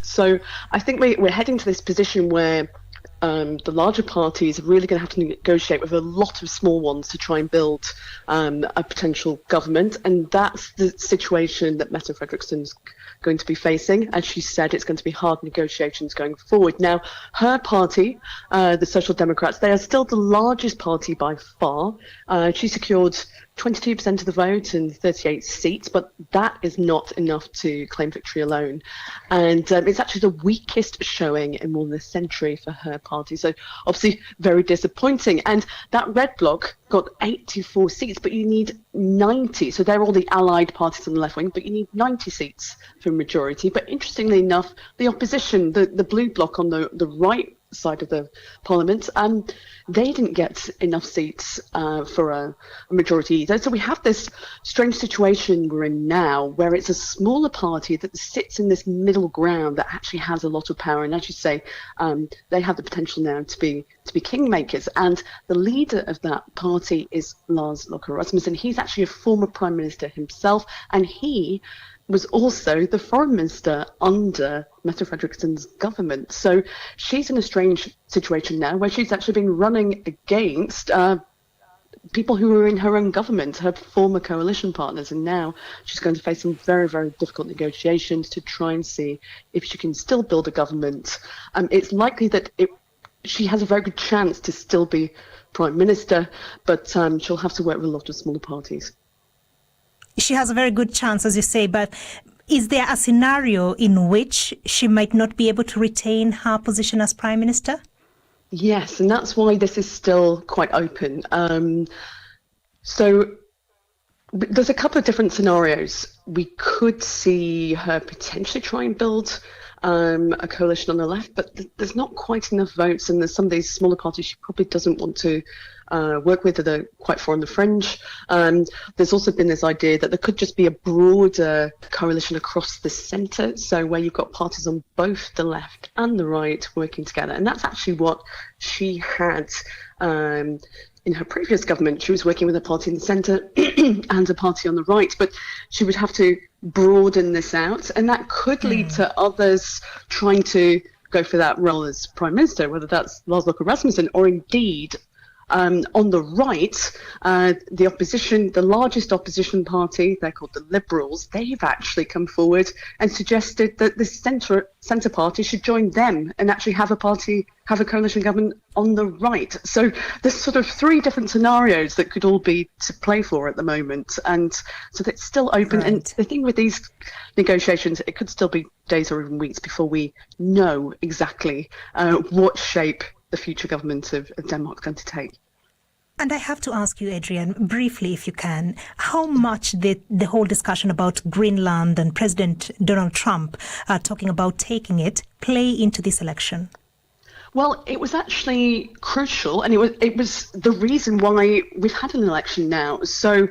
So I think we're heading to this position where the larger parties are really going to have to negotiate with a lot of small ones to try and build a potential government. And that's the situation that Mette Fredriksen's going to be facing. As she said, it's going to be hard negotiations going forward. Now, her party, the Social Democrats, they are still the largest party by far. She secured 22% of the vote and 38 seats, but that is not enough to claim victory alone. And it's actually the weakest showing in more than a century for her party. So obviously very disappointing. And that red bloc got 84 seats, but you need 90. So they're all the allied parties on the left wing, but you need 90 seats for a majority. But interestingly enough, the opposition, the blue bloc on the right side of the parliament, they didn't get enough seats for a majority either. So we have this strange situation we're in now, where it's a smaller party that sits in this middle ground that actually has a lot of power. And as you say, they have the potential now to be kingmakers. And the leader of that party is Lars Løkke Rasmussen. He's actually a former prime minister himself, and he was also the foreign minister under Mette Fredriksen's government. So she's in a strange situation now where she's actually been running against people who were in her own government, her former coalition partners, and now she's going to face some very, very difficult negotiations to try and see if she can still build a government. It's likely that she has a very good chance to still be prime minister, but she'll have to work with a lot of smaller parties. She has a very good chance, as you say, but is there a scenario in which she might not be able to retain her position as Prime Minister? Yes, and that's why this is still quite open. So there's a couple of different scenarios. We could see her potentially try and build a coalition on the left, but there's not quite enough votes, and there's some of these smaller parties she probably doesn't want to work with that are quite far on the fringe. There's also been this idea that there could just be a broader coalition across the centre, so where you've got parties on both the left and the right working together. And that's actually what she had in her previous government. She was working with a party in the centre and a party on the right, but she would have to broaden this out, and that could lead to others trying to go for that role as Prime Minister, whether that's Lars Løkke Rasmussen or indeed on the right, the opposition, the largest opposition party, they're called the Liberals, they've actually come forward and suggested that the centre party should join them and actually have a coalition government on the right. So there's sort of three different scenarios that could all be to play for at the moment. And so it's still open. Right. And the thing with these negotiations, it could still be days or even weeks before we know exactly what shape the future government of Denmark is going to take. And I have to ask you, Adrian, briefly, if you can, how much did the whole discussion about Greenland and President Donald Trump talking about taking it play into this election? Well, it was actually crucial, and it was the reason why we've had an election now. So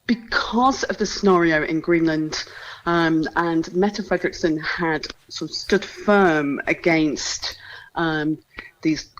because of the scenario in Greenland, and Mette Frederiksen had sort of stood firm against these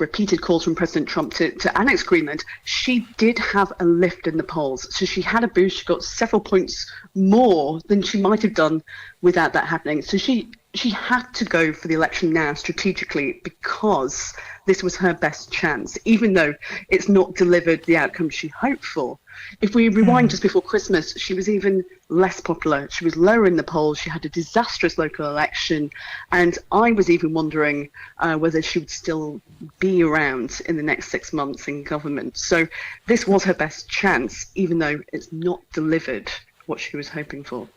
repeated calls from President Trump to annex Greenland, she did have a lift in the polls. So she had a boost. She got several points more than she might have done without that happening. So she had to go for the election now strategically because this was her best chance, even though it's not delivered the outcome she hoped for. If we rewind just before Christmas, she was even less popular. She was lower in the polls. She had a disastrous local election. And I was even wondering whether she would still be around in the next 6 months in government. So this was her best chance, even though it's not delivered what she was hoping for.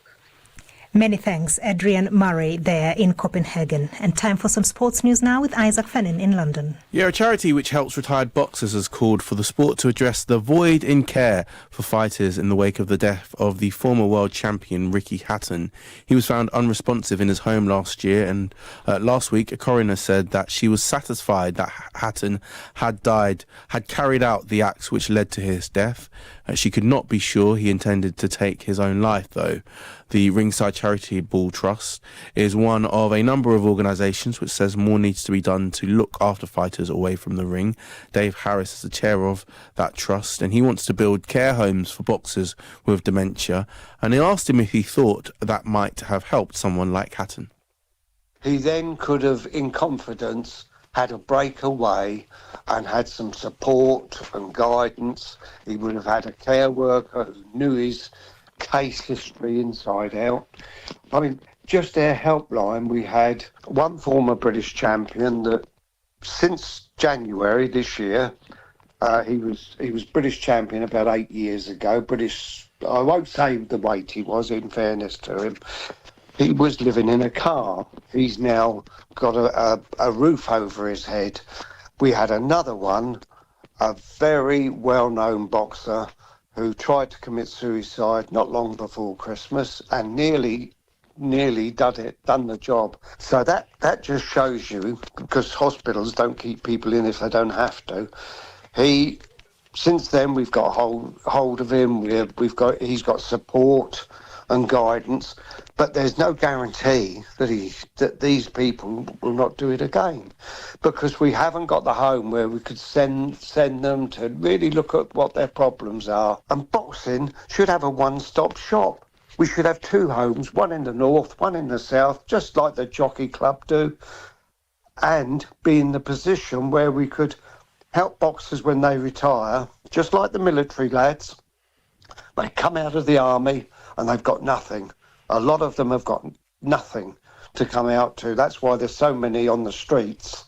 Many thanks, Adrian Murray there in Copenhagen. And time for some sports news now with Isaac Fennin in London. Yeah, a charity which helps retired boxers has called for the sport to address the void in care for fighters in the wake of the death of the former world champion Ricky Hatton. He was found unresponsive in his home last year, and last week a coroner said that she was satisfied that Hatton had carried out the acts which led to his death. She could not be sure he intended to take his own life, though. The Ringside Charitable Trust is one of a number of organisations which says more needs to be done to look after fighters away from the ring. Dave Harris is the chair of that trust, and he wants to build care homes for boxers with dementia. And I asked him if he thought that might have helped someone like Hatton. He then could have, in confidence, had a breakaway and had some support and guidance. He would have had a care worker who knew his case history inside out. I mean, just our helpline, we had one former British champion that since January this year, he was British champion about 8 years ago. British, I won't say the weight he was, in fairness to him. He was living in a car. He's now got a roof over his head. We had another one, a very well-known boxer who tried to commit suicide not long before Christmas and nearly done the job. So that just shows you, because hospitals don't keep people in if they don't have to. Since then we've got hold of him. He's got support and guidance, but there's no guarantee that these people will not do it again, because we haven't got the home where we could send them to really look at what their problems are. And boxing should have a one-stop shop. We should have two homes, one in the north, one in the south, just like the Jockey Club do, and be in the position where we could help boxers when they retire, just like the military lads. They come out of the army and they've got nothing. A lot of them have got nothing to come out to. That's why there's so many on the streets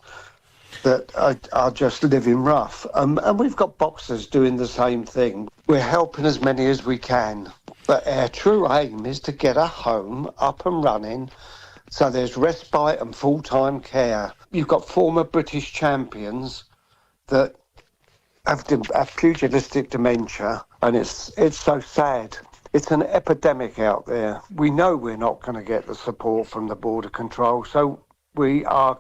that are just living rough. And we've got boxers doing the same thing. We're helping as many as we can. But our true aim is to get a home up and running so there's respite and full-time care. You've got former British champions that have pugilistic dementia, and it's so sad. It's an epidemic out there. We know we're not going to get the support from the border control, so we are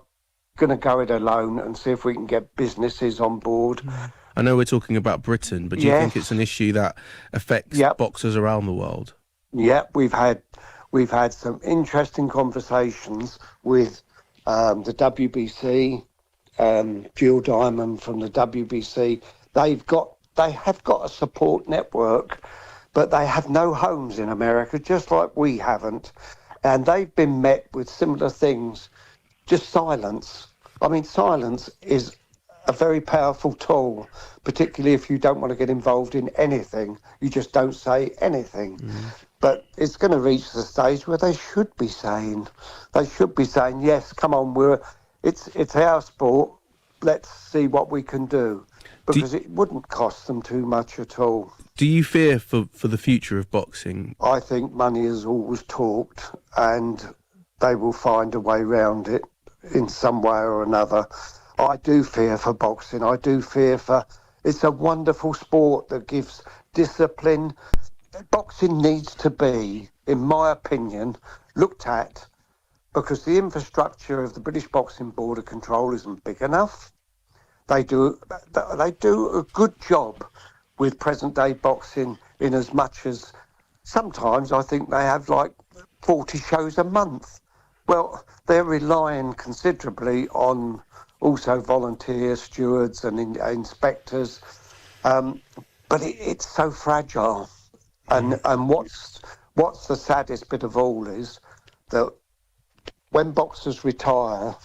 going to go it alone and see if we can get businesses on board. I know we're talking about Britain, but do you think it's an issue that affects boxers around the world? Yeah, we've had some interesting conversations with the WBC, Jill Diamond from the WBC. They have got a support network, but they have no homes in America, just like we haven't. And they've been met with similar things, just silence. I mean, silence is a very powerful tool, particularly if you don't want to get involved in anything. You just don't say anything. But it's going to reach the stage where they should be saying, yes, come on, it's our sport. Let's see what we can do. Because it wouldn't cost them too much at all. Do you fear for the future of boxing? I think money is always talked, and they will find a way round it in some way or another. I do fear for boxing. I do fear for... It's a wonderful sport that gives discipline. Boxing needs to be, in my opinion, looked at, because the infrastructure of the British Boxing Border Control isn't big enough. They do a good job with present-day boxing, in as much as sometimes I think they have like 40 shows a month. Well, they're relying considerably on also volunteers, stewards and inspectors, but it's so fragile. And what's the saddest bit of all is that when boxers retire,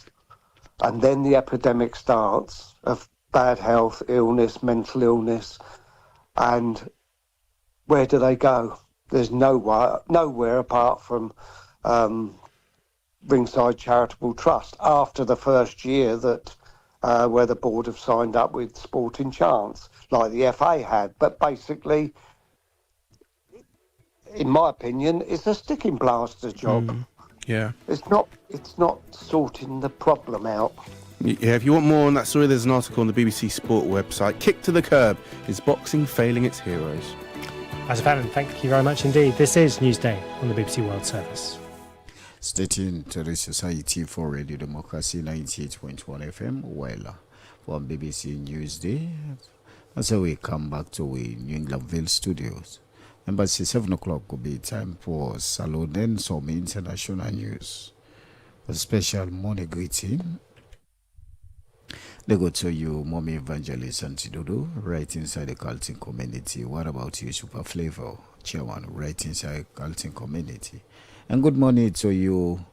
and then the epidemic starts of bad health, illness, mental illness, and where do they go? There's nowhere apart from Ringside Charitable Trust after the first year that where the board have signed up with Sporting Chance, like the FA had. But basically, in my opinion, it's a sticking plaster job. Yeah. It's not sorting the problem out. Yeah, if you want more on that story, there's an article on the BBC Sport website. Kick to the curb. Is boxing failing its heroes? As a fan, thank you very much indeed. This is Newsday on the BBC World Service. Stay tuned to the Society for Radio Democracy 98.1 FM. Well, from BBC Newsday. That's how we come back to the New Englandville studios. Remember, 7 o'clock will be time for Salone and some international news. A special morning greeting. They go to you, Mommy Evangelist Antidodo, right inside the Carlton community. What about you, Super Flavor, Chairman, right inside Carlton community? And good morning to you,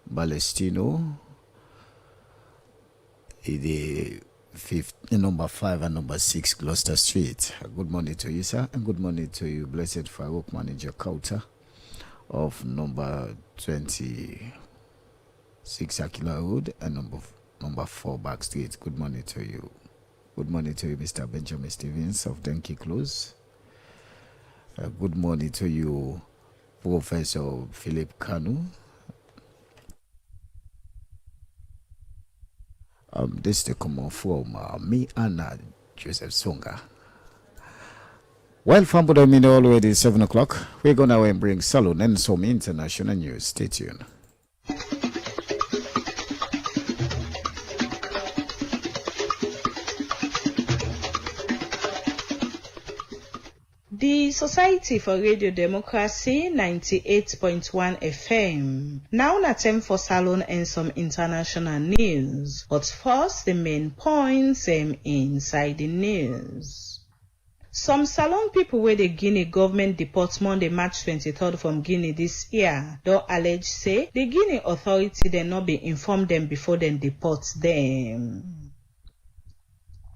Balestino, the number 5 and number 6 Gloucester Street. Good morning to you, sir, and good morning to you, Blessed Farouk Manager Kauta of number 26 Akila Road and number 4 Back Street. Good morning to you. Good morning to you, Mr. Benjamin Stevens of Denki Close. Good morning to you, Professor Philip Kanu. This is the common from me and Joseph Songa. Well, Fambo Domino already 7 o'clock. We're going to bring Salone and some international news. Stay tuned. The Society for Radio Democracy 98.1 FM. Now na time for Salone and some international news. But first, the main points inside the news. Some Salone people where the Guinea government deport Monday, March 23rd from Guinea this year, don't allege say the Guinea authority they not be informed them before they deport them.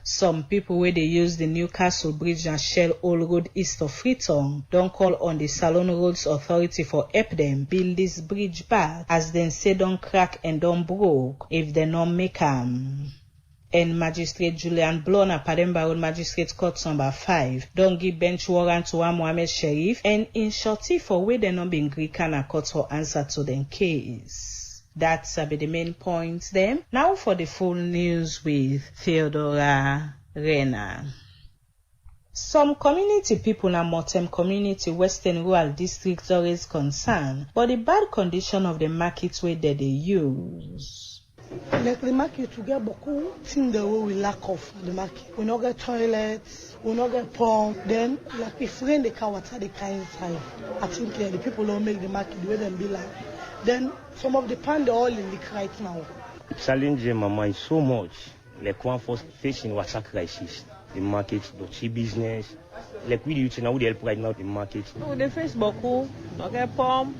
Some people where they use the Newcastle Bridge and Shell Old Road east of Freetown don't call on the Salone Roads Authority for help them build this bridge back as they say don't crack and don't broke if they not make them. And Magistrate Julian Blona, Pademba Road Magistrate Court number 5, don't give bench warrant to Mohammed Sherif and in shorty for where they not been Greek and a court for answer to them case. That's be the main points then. Now for the full news with Theodora Rena. Some community people in Motem Community, Western Rural District are always concerned but the bad condition of the markets where they use. Like the market, we get beaucoup things that we lack of the market. We not get toilets, we not get pump. Then, like if rain the car water the car inside, I think the people don't make the market the way them be like. Then some of the pan they're all in leak right now. Challenge mama is so much. Like one for facing water crisis, the market, the cheap business. Like we do now, we help right now the market. Oh, they face beaucoup, not get pump.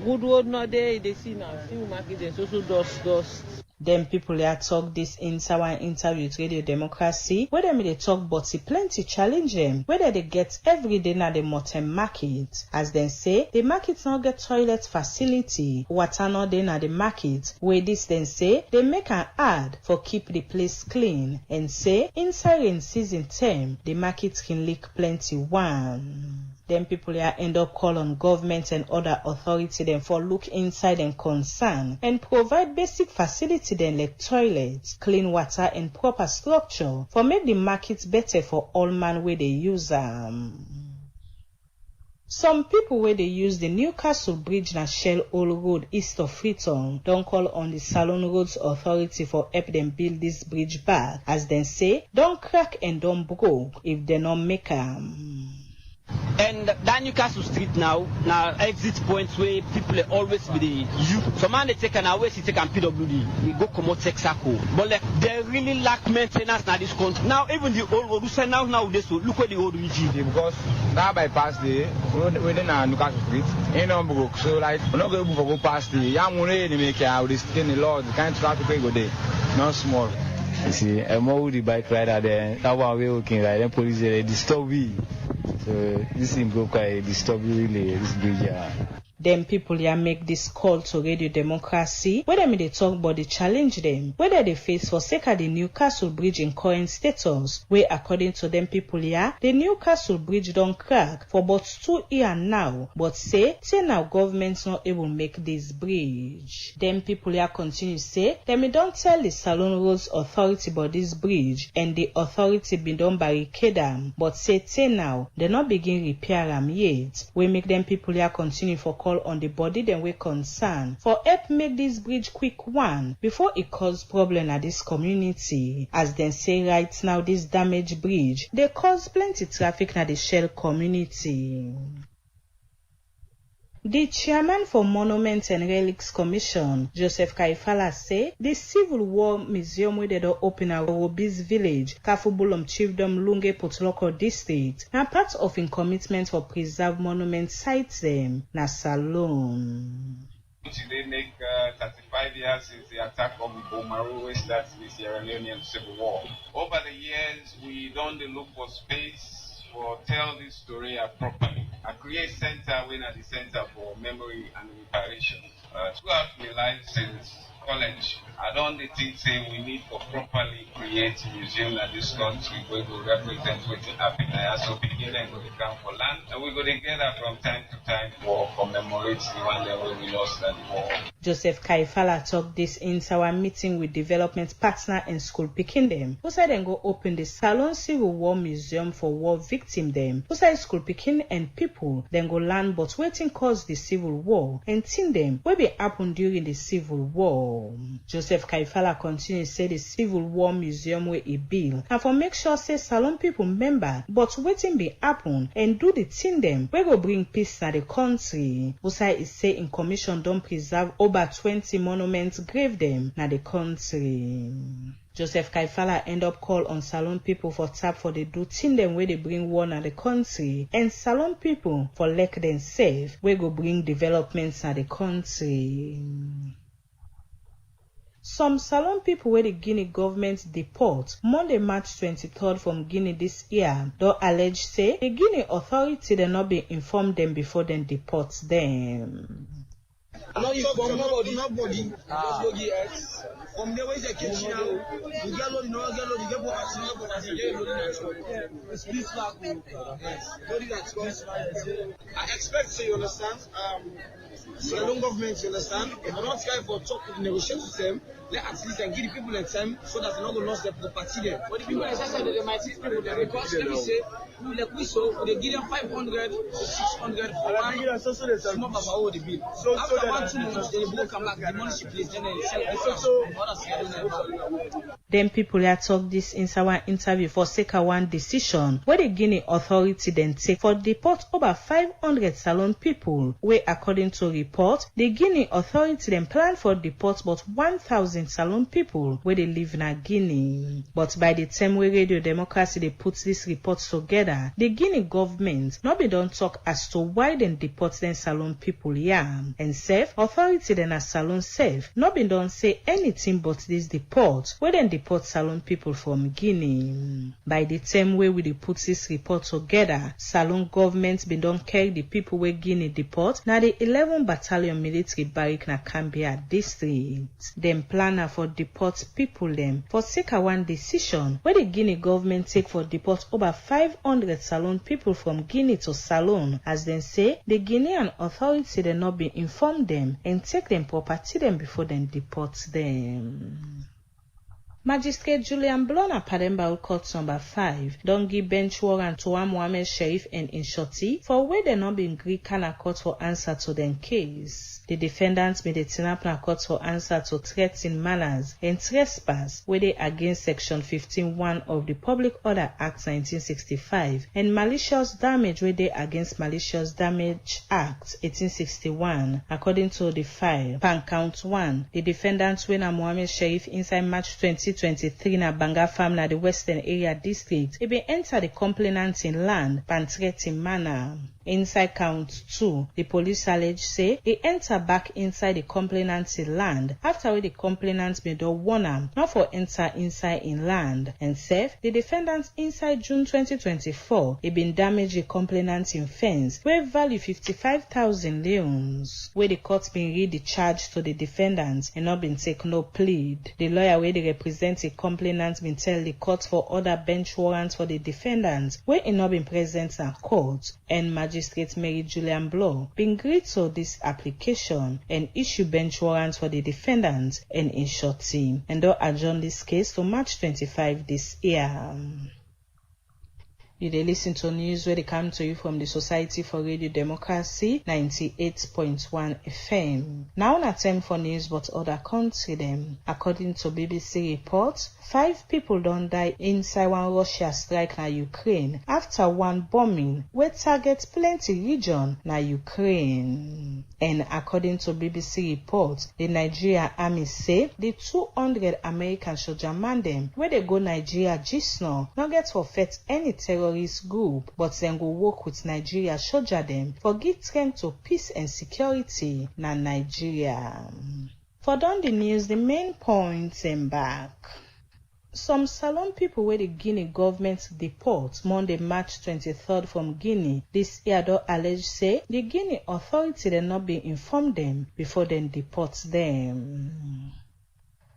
Good road not there, they see now. See market, there's also dust. Them people here talk this in our interview with Radio Democracy, where they talk but see plenty challenge them, whether they get every day na the Motem market. As they say, the market not get toilet facility, water not there na the market, where this then say, they make an ad for keep the place clean, and say, inside in season term, the market can leak plenty one. Then people here end up call on government and other authority then for look inside and concern and provide basic facility then like toilets, clean water and proper structure for make the markets better for all man where they use them. Some people where they use the Newcastle Bridge and Shell Old Road east of Freetown don't call on the Salone Roads Authority for help them build this bridge back as they say don't crack and don't broke if they not make them. And that Newcastle Street now exit points where people always be the youth. Some man they take an away, take an PWD. We go come out Texaco. But like they really lack maintenance now this country. Now even the old road, nowadays look where the old region. Because now bypass the road within Newcastle Street, ain't no broke. So like we're not going to go past the young money they make out this thing the Lord, the kind of traffic go there. Not small. You see, I'm all the bike rider there. That one we're working right. Then police they disturb me. So this thing go quite disturb really this bridge. Them people here make this call to Radio Democracy, whether they talk about the challenge them, whether they face for sake of the Newcastle Bridge in current status, where according to them people here, the Newcastle Bridge don't crack for about 2 years now, but say now government's not able to make this bridge. Them people here continue say, them don't tell the Salone Roads Authority about this bridge, and the authority been done barricade them, but say now, they not begin repair them yet. We make them people here continue for call on the body then we concern for help make this bridge quick one before it cause problem at this community. As they say right now this damaged bridge they cause plenty traffic at the Shell community. The chairman for Monuments and Relics Commission, Joseph Kaifala, say the Civil War Museum where they don't open at Robis Village, Kafubulum Chiefdom Lunge Potloko District, and part of in commitment for preserve monument sites them na Salone. Today make 35 years since the attack of Bomaru, which starts the Sierra Leonean Civil War. Over the years, we don't look for space for tell this story properly. I create center when at the center for memory and reparation. Throughout my life since college, I don't think say we need to properly create a museum in this country where we represent what happened. So begin and go to come for land, and we go together from time to time for commemorate the one that we lost at the war. Joseph Kaifala talked this in our meeting with development partner and school picking them. Who said then go open the Salone Civil War Museum for war victim them. Who said school picking and people then go learn but waiting cause the civil war and tin them will be happen during the civil war. Joseph Kaifala continues say the Civil War Museum will a bill and for make sure say Salone people member but waiting be happen and do the tin them we go bring peace to the country. Who said is say in commission don't preserve over 20 monuments grave them na the country. Joseph Kaifala end up call on Salone people for tap for the do tin them where they bring war na the country and Salone people for let them safe we go bring developments na the country. Some Salone people where the Guinea government deport Monday, March 23rd from Guinea this year, though alleged say the Guinea authority they not be informed them before they deport them. No, you from nobody. Just go get X. From there, where is the kitchen now? You get load, you know, get load, you get what I see, but I see you loading that truck. It's peace flag. Yes. Loading that truck. I expect, so you understand, Salone government, you understand, if I don't try for talk to negotiate with them, let at least and give the people the time so that they're not going to lose the property there. But the people that say they might see people there because let me say, we so they give them 500 to 600 for one small papa over the bill. So after 1 2 months, they will come back, the money she plays, then they sell it. Then people here talk this in our interview for Seka one decision where the Guinea authority then take for deport over 500 Salone people, where according to report, the Guinea authority then plan for deport but 1,000 Salone people where they live in Guinea. But by the time where Radio Democracy they put this report together, the Guinea government not be done talk as to why they deport them Salone people here. And safe authority then as Salone safe not be done say anything but this deport where they deport Salone people from Guinea. By the time where we put this report together, Salone government been done carry the people where Guinea deport now the 11 Battalion military barrack na Cambia district. Them planner for deport people them for Seka one decision where the Guinea government take for deport over 500 Salone people from Guinea to Salone, as they say the Guinean authority they not be informed them and take them property them before they deport them. Magistrate Julian Blona Pademba Court number 5 don't give bench warrant to Mohammed Sheriff and Inshoti for where they not been Greek Kana court for answer to them case. The defendants made a Tinapna court for answer to threats in manners and trespass where they against section 15(1) of the Public Order Act 1965 and malicious damage where they against Malicious Damage Act 1861. According to the file, pan count 1, the defendants when Mohammed Sheriff inside March 2023 na Banga Farm na the Western Area District, it be enter the complainant in land, pan threat in manner. Inside count 2, the police allege say he enter back inside the complainant's land after the complainant made a warn am not for enter inside in land. And safe, the defendant inside June 2024, he been damaged the complainant in fence where value 55,000 leons. Where the court been read the charge to the defendant and not been take no plead. The lawyer where they represent the complainant been tell the court for other bench warrants for the defendant where he not been present in court, and Magistrate Mary Julian Blow been agreed to this application and issue bench warrants for the defendant and Inshoti, and they'll adjourn this case to March 25 this year. You dey listen to news where they come to you from the Society for Radio Democracy 98.1 FM. Now na time for news but other country them. According to BBC reports, 5 people don't die inside one Russia strike na Ukraine after one bombing where target plenty region na Ukraine. And according to BBC reports, the Nigeria army say the 200 American soldier man them where they go Nigeria just now not get for fet any terror terrorist group, but dem go work with Nigeria soldier dem for give strength to peace and security na Nigeria. For don the news, the main points and back. Some Salone people wey the Guinea government deport Monday, March 23rd from Guinea this year don allege say the Guinea authority dey not be informed them before dem deport them.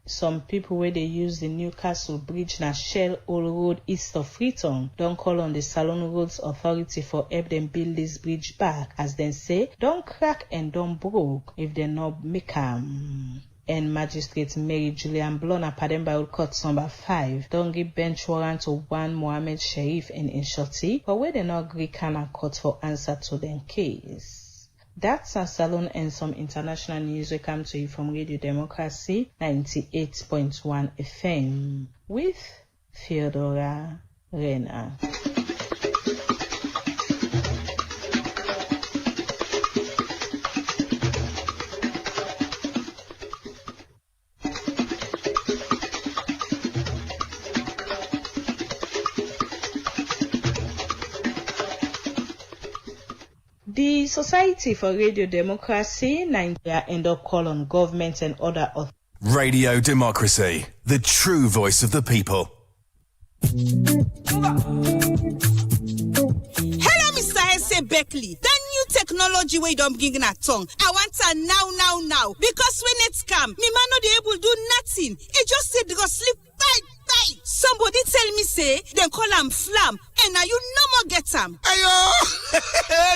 Some people wey dey use the Newcastle Bridge na Shell Old Road east of Freetown don call on the Salone Roads Authority for help them build this bridge back, as dem say don crack and don broke if dem not make am. And Magistrate Mary Julian Blona Pademba Old Court number 5 don give bench warrant to one Mohammed Sharif and Inshoti for where they not agree Kana court for answer to their case. That's a Salone and some international news we come to you from Radio Democracy 98.1 FM with Theodora Rena. The Society for Radio Democracy Nigeria end up call on government and other authorities. Radio Democracy, the true voice of the people. Hello, Mr. S.A. Beckley. That new technology we don't bring in a tongue. I want her now. Because when it's come, me man not able to do nothing. It just said go sleep bye. Somebody tell me say they call am flam, and now you no more get am. Ayo,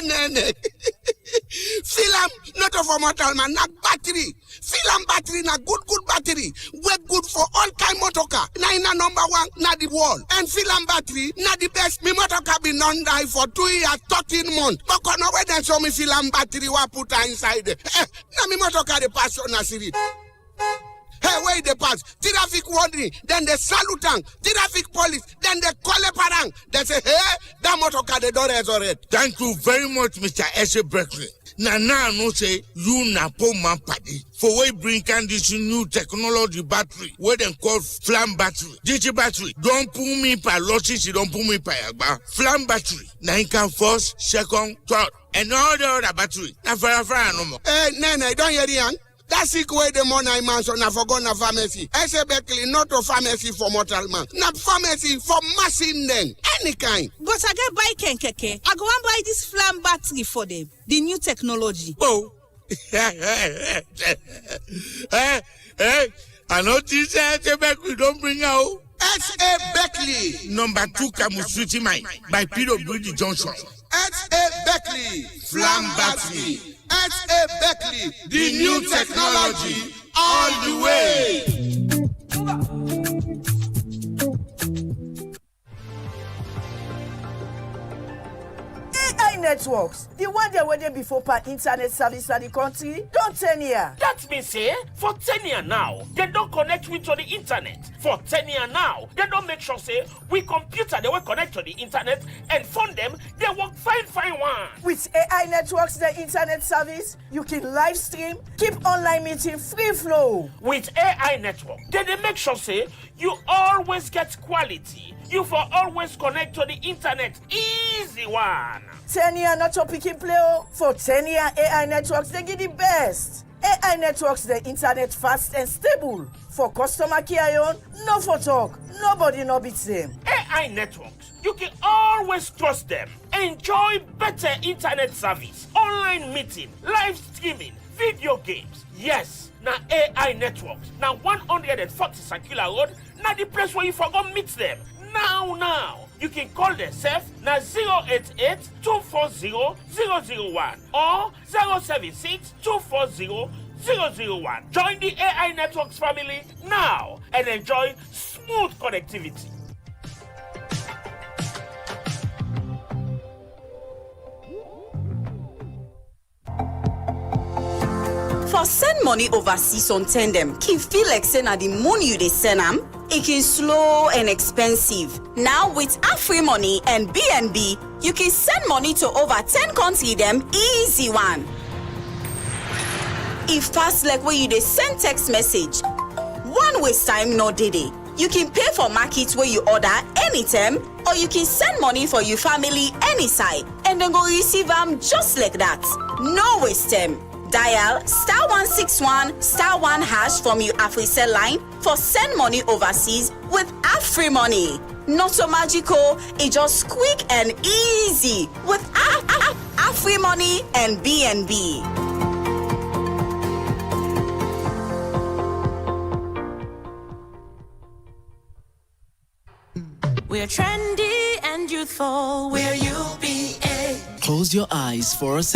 nene. Film not of a mortal man, not battery. Film battery na good battery. We good for all kind motorcar. Na ina number 1 na the wall. And film battery na the best. Me motorcar be non-die for 2 years, 13 months. But no way they show me film battery wa put inside. Na me motorcar the pass on a series. Hey, where they pass? Traffic warning, then they salute, traffic police, then they call a parang. They say, hey, that motorcar the door is already. Thank you very much, Mr. S.A. Berkeley. Now no say you na po man party for we bring this new technology battery where they call flam battery. Digi battery don't pull me per losses, don't pull me per agba. Flam battery. Now you can first, second, third, and all the other battery. Now for no more. Hey, Nene, don't hear the That sick way the money man so na forgot na pharmacy. S.A. Beckley not a pharmacy for mortal man. Na pharmacy for machine then. Any kind. But I get buy Kenkeke. I go and buy this flam battery for them. The new technology. Oh. I notice S.A. Beckley don't bring out. S.A. Beckley. Number 2 Kamusuti Mine by PW Johnson. S.A. Beckley. Flam battery. S.A. Beckley, the new technology, all the way. AI networks, the one they were there before per internet service in the country, don't 10 years. That means, say, for 10 years now, they don't connect with to the internet. For 10 years now, they don't make sure, say, we computer, they will connect to the internet and fund them, they work fine one. With AI networks, the internet service, you can live stream, keep online meeting free flow. With AI network, they make sure, say, you always get quality. You for always connect to the internet. Easy one. 10 year not your picking play. For 10 year AI networks, they give the best. AI networks, the internet fast and stable. For customer care, no for talk. Nobody no beats them. AI networks, you can always trust them. Enjoy better internet service, online meeting, live streaming, video games. Yes, now AI networks. Now 140 Circular Road, now the place where you forgot meet them. Now. You can call themselves now 088-240-001 or 076-240-001. Join the AI Networks family now and enjoy smooth connectivity. For send money overseas on Tandem, can feel like send the money you they send them. It can slow and expensive. Now with Free Money and BNB, you can send money to over 10 countries them easy one. If fast like where you they send text message, one waste time no did it. You can pay for markets where you order anytime, or you can send money for your family anytime, and then go receive them just like that. No waste time. Dial *161 *1 hash from your AfriCell line for send money overseas with AfriMoney. Not so magical, it's just quick and easy with AfriMoney and BNB. We're trendy and youthful. We're UBA. Close your eyes for a second.